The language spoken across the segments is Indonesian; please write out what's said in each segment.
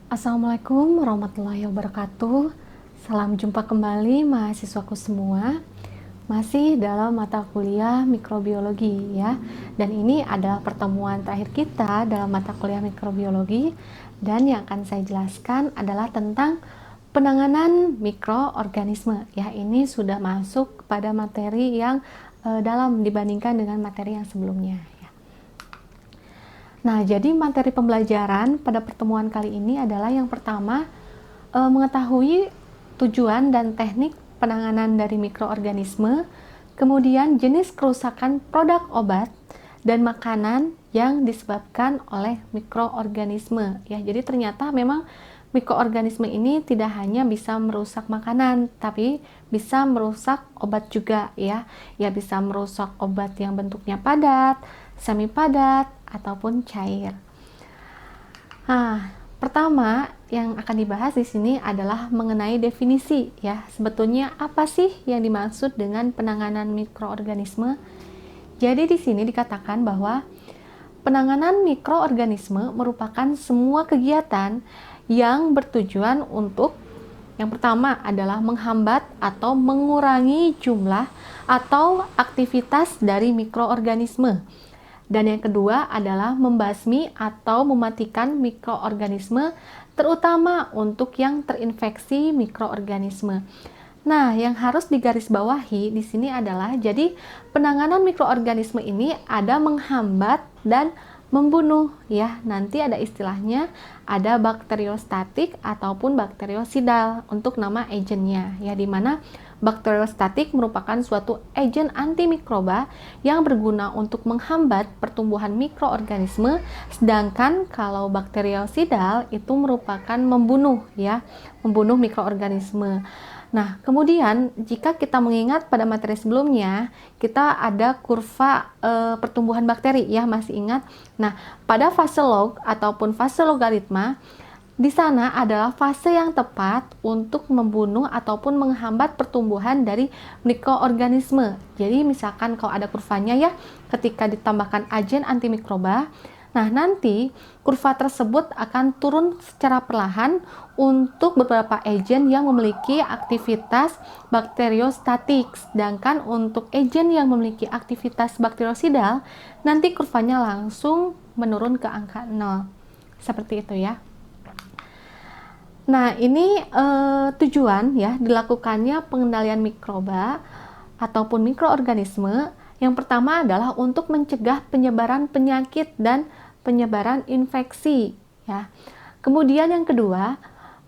Assalamualaikum warahmatullahi wabarakatuh. Salam jumpa kembali mahasiswaku semua. Masih dalam mata kuliah mikrobiologi ya. Dan ini adalah pertemuan terakhir kita dalam mata kuliah mikrobiologi, dan yang akan saya jelaskan adalah tentang penanganan mikroorganisme. Ya, ini sudah masuk pada materi yang dalam dibandingkan dengan materi yang sebelumnya. Nah, jadi materi pembelajaran pada pertemuan kali ini adalah yang pertama, mengetahui tujuan dan teknik penanganan dari mikroorganisme, kemudian jenis kerusakan produk obat dan makanan yang disebabkan oleh mikroorganisme. Ya, jadi ternyata memang mikroorganisme ini tidak hanya bisa merusak makanan, tapi bisa merusak obat juga ya. Ya, bisa merusak obat yang bentuknya padat, semi padat, ataupun cair. Nah, pertama yang akan dibahas di sini adalah mengenai definisi ya. Sebetulnya apa sih yang dimaksud dengan penanganan mikroorganisme? Jadi di sini dikatakan bahwa penanganan mikroorganisme merupakan semua kegiatan yang bertujuan untuk yang pertama adalah menghambat atau mengurangi jumlah atau aktivitas dari mikroorganisme. Dan yang kedua adalah membasmi atau mematikan mikroorganisme, terutama untuk yang terinfeksi mikroorganisme. Nah, yang harus digarisbawahi di sini adalah jadi penanganan mikroorganisme ini ada menghambat dan membunuh ya. Nanti ada istilahnya, ada bakteriostatik ataupun bakteriosidal untuk nama agennya ya, di mana bakteriostatik merupakan suatu agen antimikroba yang berguna untuk menghambat pertumbuhan mikroorganisme, sedangkan kalau bakteriosidal itu merupakan membunuh ya, membunuh mikroorganisme. Nah, kemudian jika kita mengingat pada materi sebelumnya, kita ada kurva pertumbuhan bakteri ya, masih ingat? Nah, pada fase log ataupun fase logaritma, di sana adalah fase yang tepat untuk membunuh ataupun menghambat pertumbuhan dari mikroorganisme. Jadi misalkan kalau ada kurvanya ya, ketika ditambahkan agen antimikroba, nah nanti kurva tersebut akan turun secara perlahan untuk beberapa agen yang memiliki aktivitas bakteriostatik. Sedangkan untuk agen yang memiliki aktivitas bakteriosidal, nanti kurvanya langsung menurun ke angka 0. Seperti itu ya. Nah, ini tujuan ya dilakukannya pengendalian mikroba ataupun mikroorganisme. Yang pertama adalah untuk mencegah penyebaran penyakit dan penyebaran infeksi ya. Kemudian yang kedua,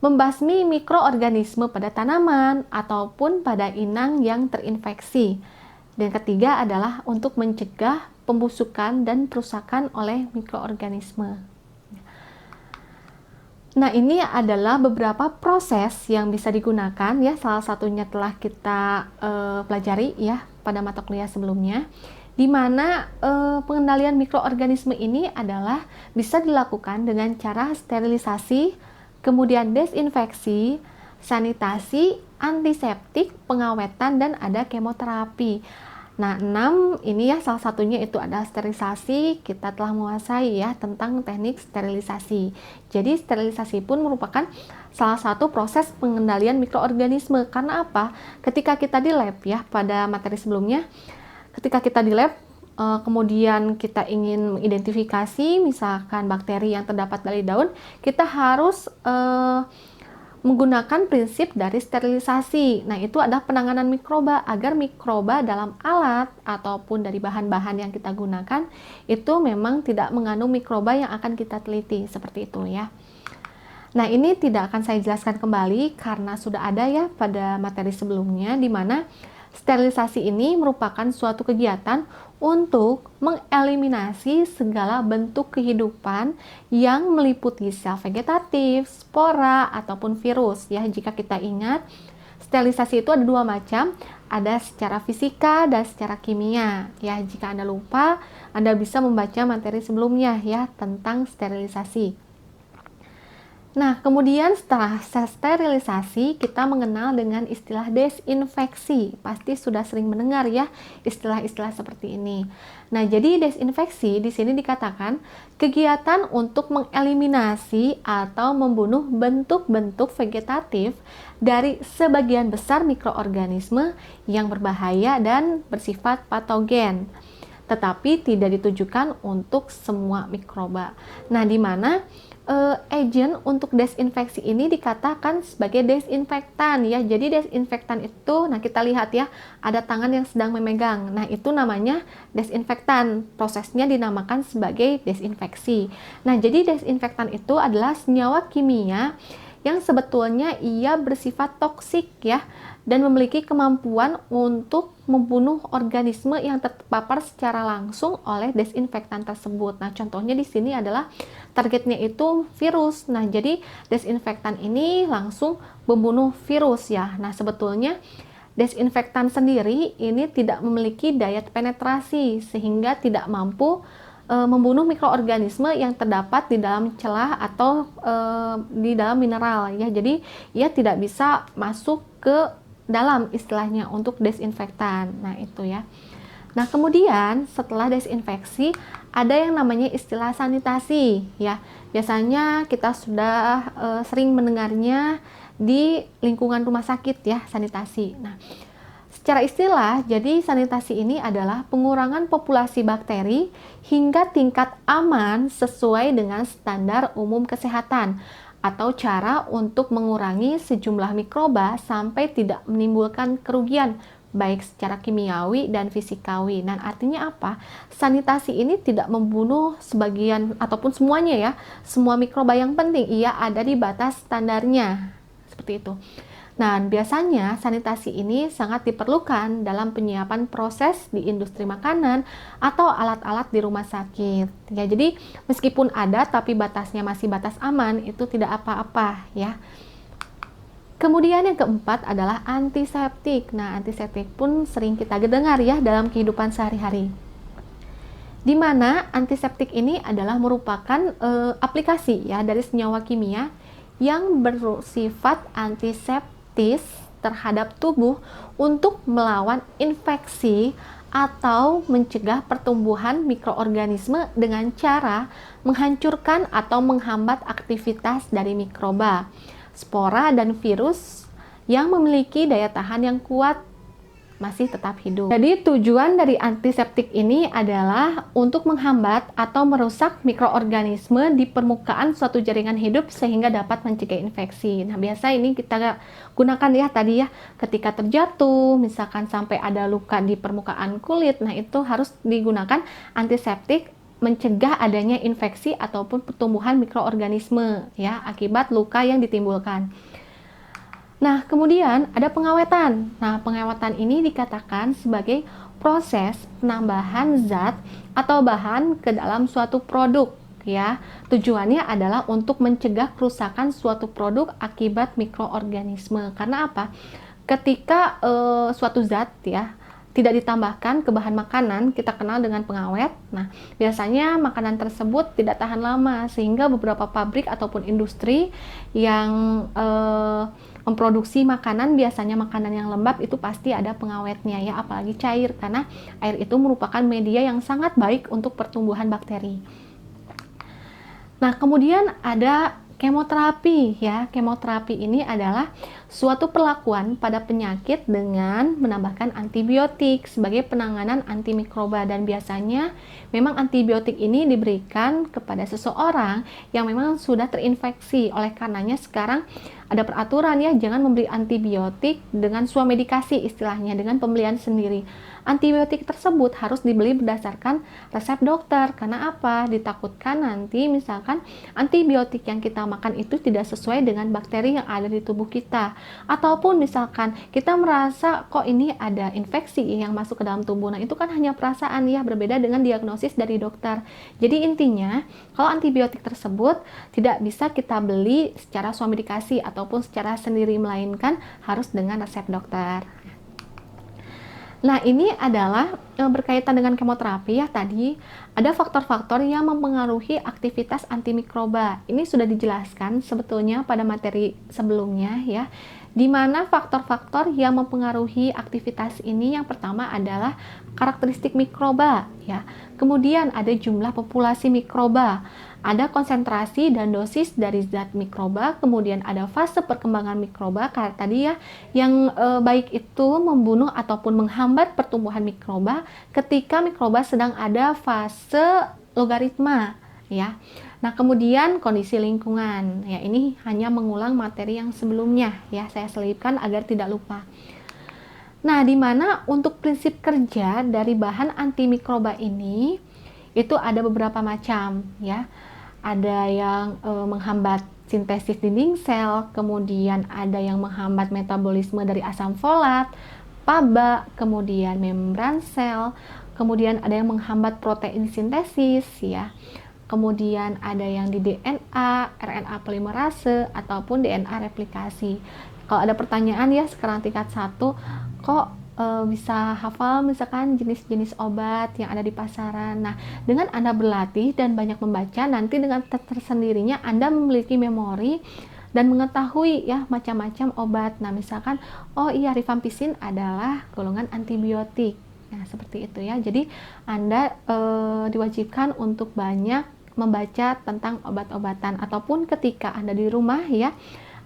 membasmi mikroorganisme pada tanaman ataupun pada inang yang terinfeksi. Dan ketiga adalah untuk mencegah pembusukan dan perusakan oleh mikroorganisme. Nah, ini adalah beberapa proses yang bisa digunakan ya. Salah satunya telah kita pelajari ya pada mata kuliah sebelumnya, di mana pengendalian mikroorganisme ini adalah bisa dilakukan dengan cara sterilisasi, kemudian desinfeksi, sanitasi, antiseptik, pengawetan, dan ada kemoterapi. Nah, 6 ini ya, salah satunya itu ada sterilisasi. Kita telah menguasai ya tentang teknik sterilisasi. Jadi sterilisasi pun merupakan salah satu proses pengendalian mikroorganisme. Karena apa? Ketika kita di lab ya, pada materi sebelumnya, ketika kita di lab kemudian kita ingin mengidentifikasi misalkan bakteri yang terdapat dari daun, kita harus menggunakan prinsip dari sterilisasi. Nah, itu adalah penanganan mikroba agar mikroba dalam alat ataupun dari bahan-bahan yang kita gunakan itu memang tidak mengandung mikroba yang akan kita teliti, seperti itu ya. Nah, ini tidak akan saya jelaskan kembali karena sudah ada ya pada materi sebelumnya, di mana sterilisasi ini merupakan suatu kegiatan untuk mengeliminasi segala bentuk kehidupan yang meliputi sel vegetatif, spora, ataupun virus ya. Jika kita ingat, sterilisasi itu ada dua macam, ada secara fisika dan secara kimia ya. Jika Anda lupa, Anda bisa membaca materi sebelumnya ya tentang sterilisasi. Nah, kemudian setelah sterilisasi, kita mengenal dengan istilah desinfeksi. Pasti sudah sering mendengar ya istilah-istilah seperti ini. Nah, jadi desinfeksi di sini dikatakan kegiatan untuk mengeliminasi atau membunuh bentuk-bentuk vegetatif dari sebagian besar mikroorganisme yang berbahaya dan bersifat patogen, tetapi tidak ditujukan untuk semua mikroba. Nah, di mana agent untuk desinfeksi ini dikatakan sebagai desinfektan ya. Jadi desinfektan itu, nah kita lihat ya, ada tangan yang sedang memegang. Nah, itu namanya desinfektan. Prosesnya dinamakan sebagai desinfeksi. Nah, jadi desinfektan itu adalah senyawa kimia yang sebetulnya ia bersifat toksik ya, dan memiliki kemampuan untuk membunuh organisme yang terpapar secara langsung oleh desinfektan tersebut. Nah, contohnya di sini adalah targetnya itu virus. Nah, jadi desinfektan ini langsung membunuh virus ya. Nah, sebetulnya desinfektan sendiri ini tidak memiliki daya penetrasi sehingga tidak mampu membunuh mikroorganisme yang terdapat di dalam celah atau di dalam mineral ya. Jadi ia tidak bisa masuk ke dalam istilahnya untuk desinfektan. Nah, itu ya. Nah, kemudian setelah desinfeksi ada yang namanya istilah sanitasi ya. Biasanya kita sudah sering mendengarnya di lingkungan rumah sakit ya, sanitasi. Nah, secara istilah, jadi sanitasi ini adalah pengurangan populasi bakteri hingga tingkat aman sesuai dengan standar umum kesehatan atau cara untuk mengurangi sejumlah mikroba sampai tidak menimbulkan kerugian baik secara kimiawi dan fisikawi. Dan artinya apa? Sanitasi ini tidak membunuh sebagian ataupun semuanya ya, semua mikroba yang penting, ia ada di batas standarnya. Seperti itu. Nah, biasanya sanitasi ini sangat diperlukan dalam penyiapan proses di industri makanan atau alat-alat di rumah sakit. Ya, jadi meskipun ada tapi batasnya masih batas aman, itu tidak apa-apa ya. Kemudian yang keempat adalah antiseptik. Nah, antiseptik pun sering kita dengar ya dalam kehidupan sehari-hari. Di mana antiseptik ini adalah merupakan aplikasi ya dari senyawa kimia yang bersifat antiseptis terhadap tubuh untuk melawan infeksi atau mencegah pertumbuhan mikroorganisme dengan cara menghancurkan atau menghambat aktivitas dari mikroba, spora, dan virus yang memiliki daya tahan yang kuat masih tetap hidup. Jadi tujuan dari antiseptik ini adalah untuk menghambat atau merusak mikroorganisme di permukaan suatu jaringan hidup sehingga dapat mencegah infeksi. Nah, biasa ini kita gunakan ya tadi ya, ketika terjatuh, misalkan sampai ada luka di permukaan kulit, nah itu harus digunakan antiseptik mencegah adanya infeksi ataupun pertumbuhan mikroorganisme ya akibat luka yang ditimbulkan. Nah, kemudian ada pengawetan. Nah, pengawetan ini dikatakan sebagai proses penambahan zat atau bahan ke dalam suatu produk ya. Tujuannya adalah untuk mencegah kerusakan suatu produk akibat mikroorganisme. Karena apa? Ketika suatu zat ya tidak ditambahkan ke bahan makanan, kita kenal dengan pengawet. Nah, biasanya makanan tersebut tidak tahan lama sehingga beberapa pabrik ataupun industri yang memproduksi makanan, biasanya makanan yang lembab itu pasti ada pengawetnya ya, apalagi cair, karena air itu merupakan media yang sangat baik untuk pertumbuhan bakteri. Nah, kemudian ada kemoterapi ya. Kemoterapi ini adalah suatu perlakuan pada penyakit dengan menambahkan antibiotik sebagai penanganan antimikroba, dan biasanya memang antibiotik ini diberikan kepada seseorang yang memang sudah terinfeksi. Oleh karenanya sekarang ada peraturan ya, jangan memberi antibiotik dengan swamedikasi istilahnya, dengan pembelian sendiri. Antibiotik tersebut harus dibeli berdasarkan resep dokter. Karena apa? Ditakutkan nanti misalkan antibiotik yang kita makan itu tidak sesuai dengan bakteri yang ada di tubuh kita. Ataupun misalkan kita merasa kok ini ada infeksi yang masuk ke dalam tubuh. Nah, itu kan hanya perasaan ya, berbeda dengan diagnosis dari dokter. Jadi intinya, kalau antibiotik tersebut tidak bisa kita beli secara swamedikasi ataupun secara sendiri, melainkan harus dengan resep dokter. Nah, ini adalah berkaitan dengan kemoterapi ya tadi, ada faktor-faktor yang mempengaruhi aktivitas antimikroba. Ini sudah dijelaskan sebetulnya pada materi sebelumnya ya, di mana faktor-faktor yang mempengaruhi aktivitas ini yang pertama adalah karakteristik mikroba ya. Kemudian ada jumlah populasi mikroba, ada konsentrasi dan dosis dari zat mikroba, kemudian ada fase perkembangan mikroba kayak tadi ya, yang baik itu membunuh ataupun menghambat pertumbuhan mikroba ketika mikroba sedang ada fase logaritma ya. Nah, kemudian kondisi lingkungan. Ya, ini hanya mengulang materi yang sebelumnya ya, saya selipkan agar tidak lupa. Nah, di mana untuk prinsip kerja dari bahan antimikroba ini itu ada beberapa macam ya. Ada yang menghambat sintesis dinding sel, kemudian ada yang menghambat metabolisme dari asam folat, PABA, kemudian membran sel, kemudian ada yang menghambat protein sintesis ya. Kemudian ada yang di DNA, RNA polimerase ataupun DNA replikasi. Kalau ada pertanyaan ya sekarang tingkat 1, kok bisa hafal misalkan jenis-jenis obat yang ada di pasaran. Nah, dengan Anda berlatih dan banyak membaca, nanti dengan tersendirinya Anda memiliki memori dan mengetahui ya macam-macam obat. Nah, misalkan oh iya rifampicin adalah golongan antibiotik. Nah, seperti itu ya. Jadi Anda diwajibkan untuk banyak membaca tentang obat-obatan, ataupun ketika Anda di rumah ya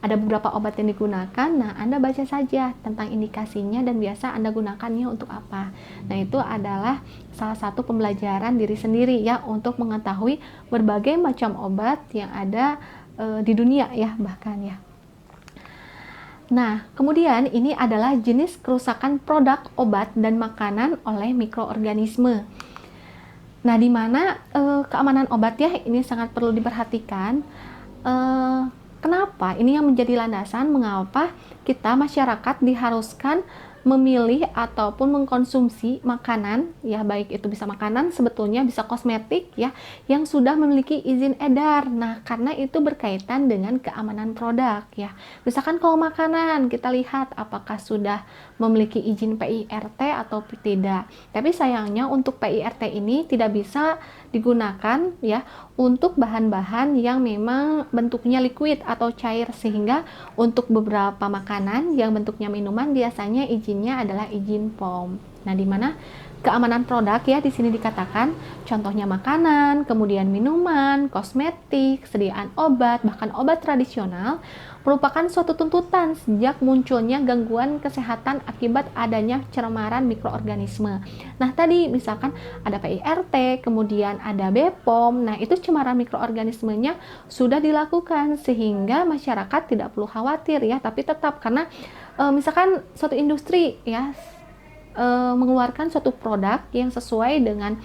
ada beberapa obat yang digunakan, nah Anda baca saja tentang indikasinya dan biasa Anda gunakannya untuk apa. Nah, itu adalah salah satu pembelajaran diri sendiri ya untuk mengetahui berbagai macam obat yang ada di dunia ya bahkan ya. Nah, kemudian ini adalah jenis kerusakan produk obat dan makanan oleh mikroorganisme. Nah, di mana keamanan obat ya ini sangat perlu diperhatikan. Kenapa? Ini yang menjadi landasan mengapa kita masyarakat diharuskan memilih ataupun mengkonsumsi makanan ya, baik itu bisa makanan, sebetulnya bisa kosmetik ya, yang sudah memiliki izin edar. Nah, karena itu berkaitan dengan keamanan produk ya. Misalkan kalau makanan kita lihat apakah sudah memiliki izin PIRT atau tidak. Tapi sayangnya untuk PIRT ini tidak bisa digunakan ya untuk bahan-bahan yang memang bentuknya liquid atau cair, sehingga untuk beberapa makanan yang bentuknya minuman biasanya izinnya adalah izin POM. Nah, di mana keamanan produk ya di sini dikatakan contohnya makanan, kemudian minuman, kosmetik, sediaan obat, bahkan obat tradisional merupakan suatu tuntutan sejak munculnya gangguan kesehatan akibat adanya cemaran mikroorganisme. Nah, tadi misalkan ada PIRT, kemudian ada BPOM. Nah, itu cemaran mikroorganismenya sudah dilakukan sehingga masyarakat tidak perlu khawatir ya, tapi tetap karena misalkan suatu industri ya mengeluarkan suatu produk yang sesuai dengan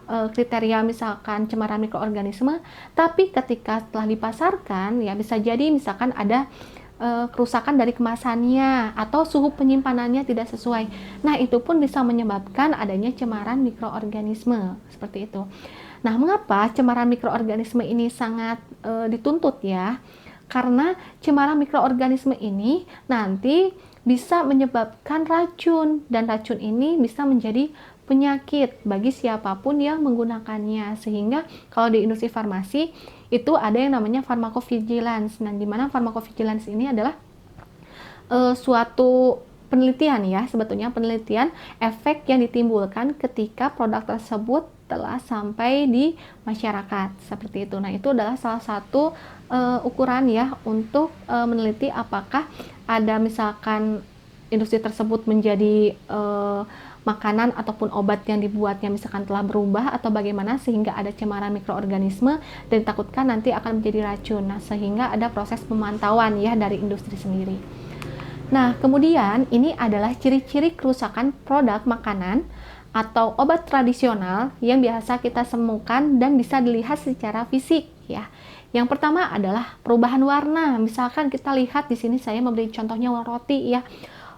kriteria misalkan cemaran mikroorganisme, tapi ketika setelah dipasarkan ya bisa jadi misalkan ada kerusakan dari kemasannya atau suhu penyimpanannya tidak sesuai. Nah, itu pun bisa menyebabkan adanya cemaran mikroorganisme seperti itu. Nah, mengapa cemaran mikroorganisme ini sangat dituntut ya? Karena cemaran mikroorganisme ini nanti bisa menyebabkan racun, dan racun ini bisa menjadi penyakit bagi siapapun yang menggunakannya. Sehingga kalau di industri farmasi itu ada yang namanya pharmacovigilance. Nah, di mana pharmacovigilance ini adalah suatu penelitian ya, sebetulnya penelitian efek yang ditimbulkan ketika produk tersebut telah sampai di masyarakat seperti itu. Nah, itu adalah salah satu ukuran ya untuk meneliti apakah ada misalkan industri tersebut menjadi makanan ataupun obat yang dibuatnya misalkan telah berubah atau bagaimana sehingga ada cemaran mikroorganisme dan ditakutkan nanti akan menjadi racun. Nah, sehingga ada proses pemantauan ya dari industri sendiri. Nah, kemudian ini adalah ciri-ciri kerusakan produk makanan atau obat tradisional yang biasa kita temukan dan bisa dilihat secara fisik ya. Yang pertama adalah perubahan warna. Misalkan kita lihat di sini saya memberi contohnya roti ya.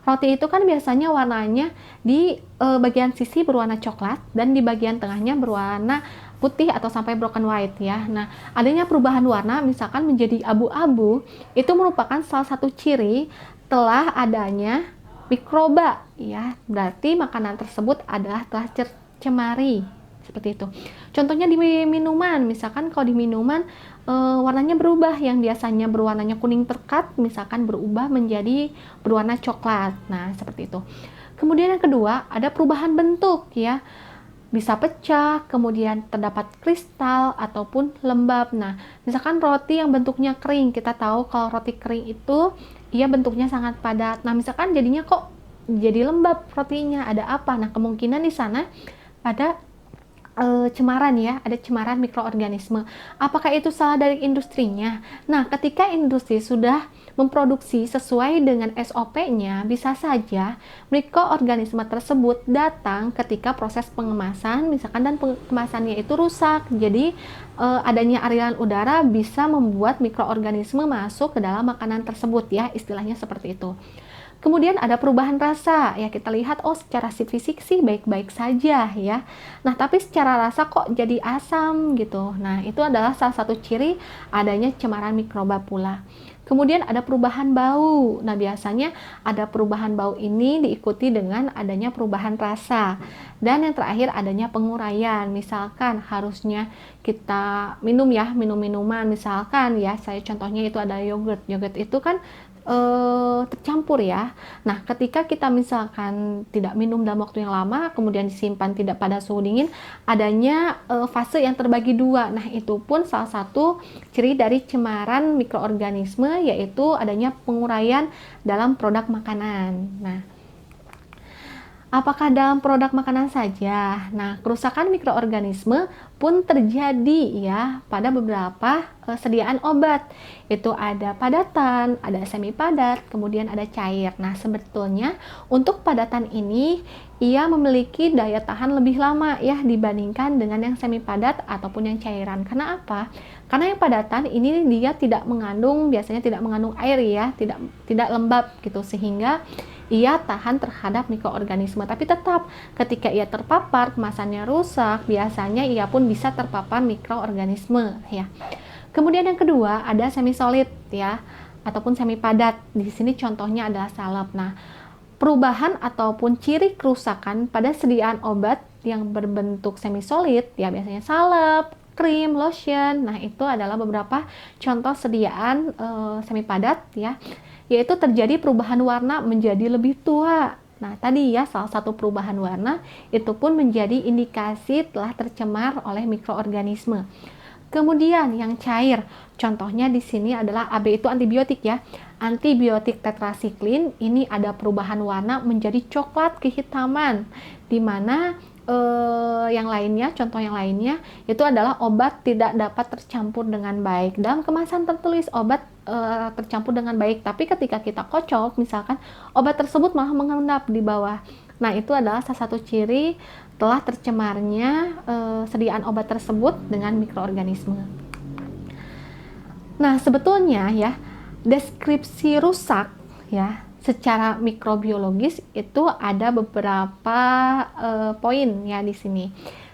Roti itu kan biasanya warnanya di bagian sisi berwarna coklat dan di bagian tengahnya berwarna putih atau sampai broken white ya. Nah, adanya perubahan warna misalkan menjadi abu-abu itu merupakan salah satu ciri telah adanya mikroba ya, berarti makanan tersebut adalah telah tercemari seperti itu. Contohnya di minuman, misalkan kalau di minuman warnanya berubah, yang biasanya berwarnanya kuning pekat misalkan berubah menjadi berwarna coklat. Nah, seperti itu. Kemudian yang kedua, ada perubahan bentuk ya. Bisa pecah, kemudian terdapat kristal ataupun lembab. Nah, misalkan roti yang bentuknya kering, kita tahu kalau roti kering itu ia bentuknya sangat padat. Nah, misalkan jadinya kok jadi lembab rotinya, ada apa? Nah, kemungkinan di sana ada cemaran ya, ada cemaran mikroorganisme. Apakah itu salah dari industrinya? Nah, ketika industri sudah memproduksi sesuai dengan SOP-nya, bisa saja mikroorganisme tersebut datang ketika proses pengemasan, misalkan, dan pengemasannya itu rusak. Jadi, adanya aliran udara bisa membuat mikroorganisme masuk ke dalam makanan tersebut ya, istilahnya seperti itu. Kemudian ada perubahan rasa, ya kita lihat, oh secara fisik sih baik-baik saja ya. Nah, tapi secara rasa kok jadi asam gitu. Nah, itu adalah salah satu ciri adanya cemaran mikroba pula. Kemudian ada perubahan bau. Nah, biasanya ada perubahan bau ini diikuti dengan adanya perubahan rasa. Dan yang terakhir adanya penguraian. Misalkan harusnya kita minum ya, minum-minuman. Misalkan ya, saya contohnya itu ada yogurt. Yogurt itu kan tercampur ya. Nah, ketika kita misalkan tidak minum dalam waktu yang lama, kemudian disimpan tidak pada suhu dingin, adanya fase yang terbagi dua. Nah, itu pun salah satu ciri dari cemaran mikroorganisme, yaitu adanya penguraian dalam produk makanan. Nah, apakah dalam produk makanan saja? Nah, kerusakan mikroorganisme pun terjadi ya pada beberapa sediaan obat. Itu ada padatan, ada semi padat, kemudian ada cair. Nah, sebetulnya untuk padatan ini ia memiliki daya tahan lebih lama ya dibandingkan dengan yang semi padat ataupun yang cairan. Karena apa? Karena yang padatan ini dia tidak mengandung, biasanya tidak mengandung air ya, tidak lembab gitu, sehingga ia tahan terhadap mikroorganisme. Tapi tetap ketika ia terpapar, kemasannya rusak, biasanya ia pun bisa terpapar mikroorganisme ya. Kemudian yang kedua ada semi solid ya, ataupun semi padat. Di sini contohnya adalah salep. Nah, perubahan ataupun ciri kerusakan pada sediaan obat yang berbentuk semi solid ya, biasanya salep, krim, lotion. Nah, itu adalah beberapa contoh sediaan semi padat ya, yaitu terjadi perubahan warna menjadi lebih tua. Nah, tadi ya salah satu perubahan warna itu pun menjadi indikasi telah tercemar oleh mikroorganisme. Kemudian yang cair, contohnya di sini adalah AB itu antibiotik ya. Antibiotik tetrasiklin ini ada perubahan warna menjadi coklat kehitaman, di mana yang lainnya, contoh yang lainnya itu adalah obat tidak dapat tercampur dengan baik. Dalam kemasan tertulis obat tercampur dengan baik, tapi ketika kita kocok misalkan obat tersebut malah mengendap di bawah. Nah, itu adalah salah satu ciri telah tercemarnya sediaan obat tersebut dengan mikroorganisme. Nah, sebetulnya ya deskripsi rusak ya secara mikrobiologis itu ada beberapa poin ya di sini.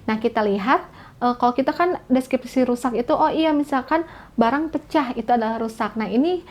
Nah, kita lihat kalau kita kan deskripsi rusak itu, oh iya misalkan barang pecah itu adalah rusak. Nah, ini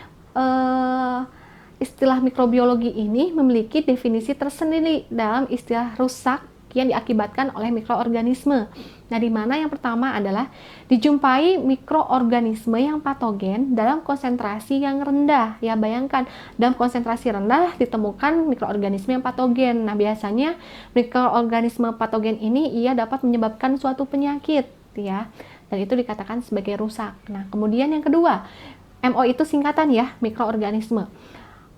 istilah mikrobiologi ini memiliki definisi tersendiri dalam istilah rusak yang diakibatkan oleh mikroorganisme. Nah, di mana yang pertama adalah dijumpai mikroorganisme yang patogen dalam konsentrasi yang rendah. Ya, bayangkan dalam konsentrasi rendah ditemukan mikroorganisme yang patogen. Nah, biasanya mikroorganisme patogen ini ia dapat menyebabkan suatu penyakit ya. Dan itu dikatakan sebagai rusak. Nah, kemudian yang kedua, MO itu singkatan ya, mikroorganisme.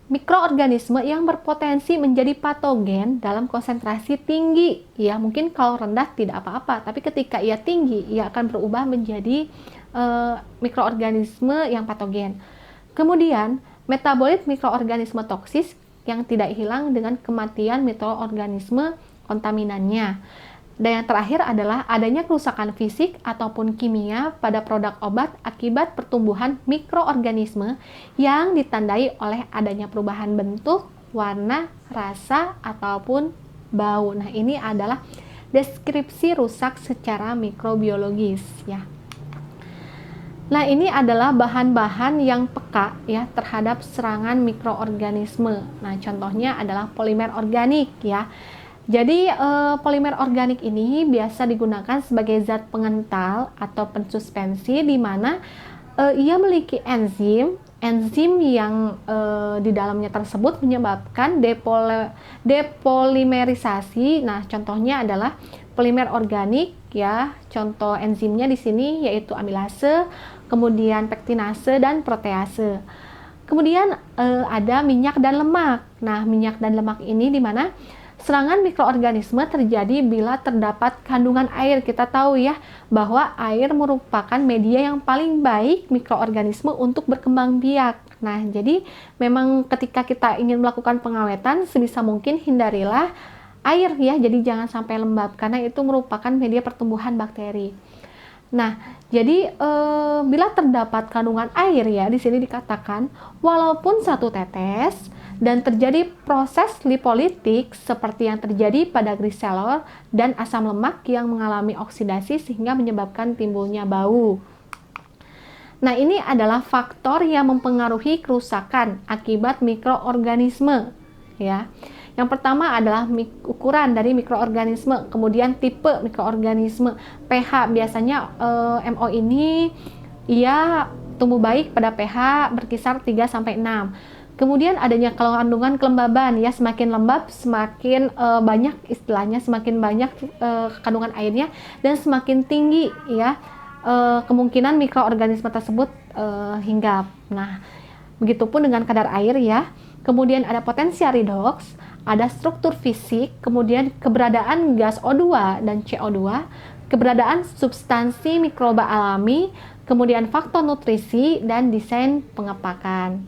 Mikroorganisme yang berpotensi menjadi patogen dalam konsentrasi tinggi ya, mungkin kalau rendah tidak apa-apa, tapi ketika ia tinggi ia akan berubah menjadi mikroorganisme yang patogen. Kemudian metabolit mikroorganisme toksis yang tidak hilang dengan kematian mikroorganisme kontaminannya. Dan yang terakhir adalah adanya kerusakan fisik ataupun kimia pada produk obat akibat pertumbuhan mikroorganisme yang ditandai oleh adanya perubahan bentuk, warna, rasa, ataupun bau. Nah, ini adalah deskripsi rusak secara mikrobiologis ya. Nah, ini adalah bahan-bahan yang peka ya terhadap serangan mikroorganisme. Nah, contohnya adalah polimer organik ya. Jadi, polimer organik ini biasa digunakan sebagai zat pengental atau pensuspensi di mana ia memiliki enzim yang di dalamnya tersebut menyebabkan depolimerisasi. Nah, contohnya adalah polimer organik ya. Contoh enzimnya di sini yaitu amilase, kemudian pektinase dan protease. Kemudian ada minyak dan lemak. Nah, minyak dan lemak ini di mana serangan mikroorganisme terjadi bila terdapat kandungan air. Kita tahu ya bahwa air merupakan media yang paling baik mikroorganisme untuk berkembang biak. Nah, jadi memang ketika kita ingin melakukan pengawetan sebisa mungkin hindarilah air ya. Jadi jangan sampai lembab karena itu merupakan media pertumbuhan bakteri. Nah, jadi bila terdapat kandungan air ya, di sini dikatakan walaupun satu tetes dan terjadi proses lipolitik seperti yang terjadi pada gliserol dan asam lemak yang mengalami oksidasi sehingga menyebabkan timbulnya bau. Nah, ini adalah faktor yang mempengaruhi kerusakan akibat mikroorganisme ya. Yang pertama adalah ukuran dari mikroorganisme, kemudian tipe mikroorganisme, pH. Biasanya MO ini ia tumbuh baik pada pH berkisar 3 sampai 6. Kemudian adanya kandungan kelembaban ya, semakin lembab semakin banyak istilahnya, semakin banyak kandungan airnya dan semakin tinggi ya kemungkinan mikroorganisme tersebut hinggap. Nah, begitupun dengan kadar air ya. Kemudian ada potensial redox, ada struktur fisik, kemudian keberadaan gas O2 dan CO2, keberadaan substansi mikroba alami, kemudian faktor nutrisi dan desain pengepakan.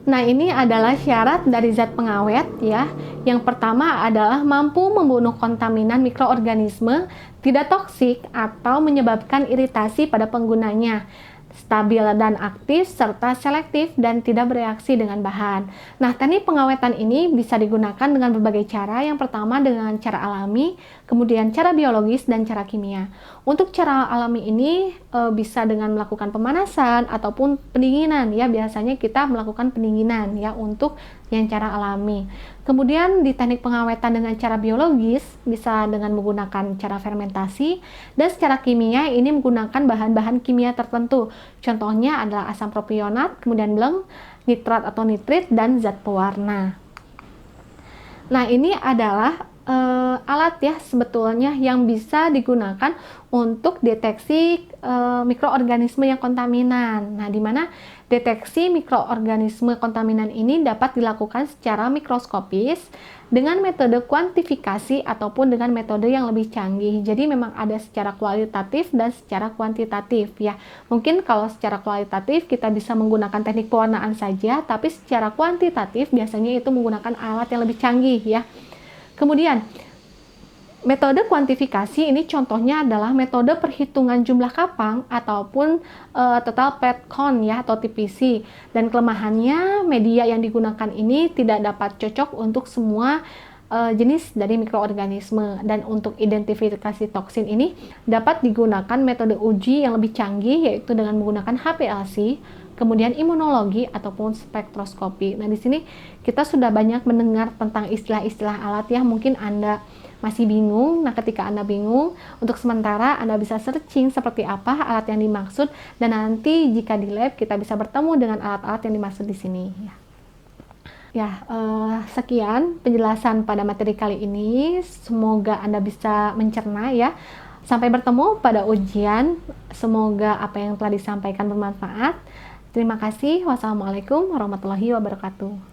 Nah, ini adalah syarat dari zat pengawet ya. Yang pertama adalah mampu membunuh kontaminan mikroorganisme, tidak toksik atau menyebabkan iritasi pada penggunanya, stabil dan aktif, serta selektif dan tidak bereaksi dengan bahan. Nah, teknik pengawetan ini bisa digunakan dengan berbagai cara. Yang pertama dengan cara alami, kemudian cara biologis dan cara kimia. Untuk cara alami ini bisa dengan melakukan pemanasan ataupun pendinginan ya. Biasanya kita melakukan pendinginan ya untuk yang cara alami. Kemudian di teknik pengawetan dengan cara biologis bisa dengan menggunakan cara fermentasi, dan secara kimia ini menggunakan bahan-bahan kimia tertentu. Contohnya adalah asam propionat, kemudian bleng, nitrat atau nitrit, dan zat pewarna. Nah, ini adalah alat ya sebetulnya yang bisa digunakan untuk deteksi mikroorganisme yang kontaminan. Nah, di mana deteksi mikroorganisme kontaminan ini dapat dilakukan secara mikroskopis dengan metode kuantifikasi ataupun dengan metode yang lebih canggih. Jadi memang ada secara kualitatif dan secara kuantitatif ya. Mungkin kalau secara kualitatif kita bisa menggunakan teknik pewarnaan saja, tapi secara kuantitatif biasanya itu menggunakan alat yang lebih canggih ya. Kemudian metode kuantifikasi ini contohnya adalah metode perhitungan jumlah kapang ataupun total pet count ya atau TPC. Dan kelemahannya media yang digunakan ini tidak dapat cocok untuk semua jenis dari mikroorganisme, dan untuk identifikasi toksin ini dapat digunakan metode uji yang lebih canggih yaitu dengan menggunakan HPLC, kemudian imunologi ataupun spektroskopi. Nah, di sini kita sudah banyak mendengar tentang istilah-istilah alat ya. Mungkin Anda masih bingung. Nah, ketika Anda bingung, untuk sementara Anda bisa searching seperti apa alat yang dimaksud, dan nanti jika di lab kita bisa bertemu dengan alat-alat yang dimaksud di sini ya. Sekian penjelasan pada materi kali ini. Semoga Anda bisa mencerna ya. Sampai bertemu pada ujian. Semoga apa yang telah disampaikan bermanfaat. Terima kasih. Wassalamualaikum warahmatullahi wabarakatuh.